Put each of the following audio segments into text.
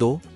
2،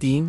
3،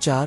4،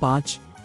5،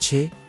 6،